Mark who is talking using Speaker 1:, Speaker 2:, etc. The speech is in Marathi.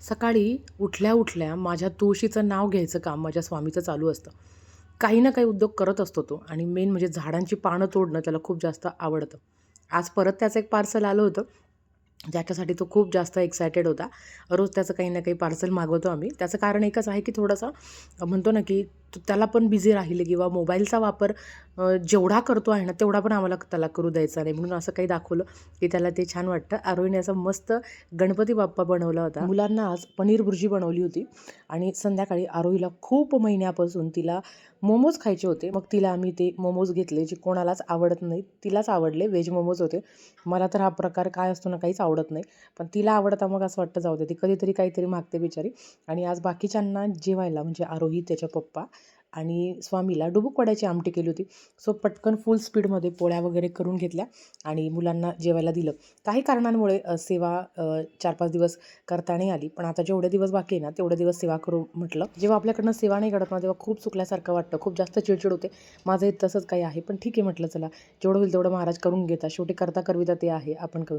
Speaker 1: सकाळी उठल्या उठल्या माझ्या तुळशीचं नाव घ्यायचं काम माझ्या स्वामीचं चालू असतं. काही ना काही उद्योग करत असतो तो आणि मेन म्हणजे झाडांची पानं तोडणं त्याला खूप जास्त आवडतं. आज परत त्याचं एक पार्सल आलं होतं, ज्याच्यासाठी तो खूप जास्त एक्सायटेड होता. रोज त्याचं काही ना काही पार्सल मागवतो आम्ही. त्याचं कारण एकच आहे, की थोडंसं म्हणतो ना, की त्याला पण बिझी राहील किंवा मोबाईलचा वापर जेवढा करतो आहे ना, तेवढा पण आम्हाला त्याला करू द्यायचा नाही. म्हणून असं काही दाखवलं, की त्याला ते छान वाटतं. आरोहीने असा मस्त गणपती बाप्पा बनवला होता. मुलांना आज पनीर भुर्जी बनवली होती आणि संध्याकाळी आरोहीला खूप महिन्यापासून तिला मोमोज खायचे होते. मग तिला आम्ही ते मोमोज घेतले, जे कोणालाच आवडत नाहीत. तिलाच आवडले, व्हेज मोमोज होते. मला तर हा प्रकार काय असतो ना, काहीच आवडत नाही. पण तिला आवडता मग असं वाटतं जाऊ दे, ती कधीतरी काहीतरी मागते बिचारी. आणि आज बाकीच्यांना जेवायला म्हणजे आरोही, त्याच्या पप्पा आणि स्वामीला डुबुक वड्याची आमटी केली होती. सो पटकन फुल स्पीडमध्ये पोळ्या वगैरे करून घेतल्या आणि मुलांना जेवायला दिलं. काही कारणांमुळे सेवा 4-5 दिवस करता नाही आली. पण आता जेवढे दिवस बाकी आहे ना, तेवढे दिवस सेवा करू म्हटलं. जेव्हा आपल्याकडनं सेवा नाही घडत ना, तेव्हा खूप चुकल्यासारखं वाटतं. खूप जास्त चिडचिड होते. माझंही तसंच काही आहे. पण ठीक आहे म्हटलं, चला जेवढं होईल तेवढं महाराज करून घेतात. शेवटी करता करविता ते आहे, आपण करू.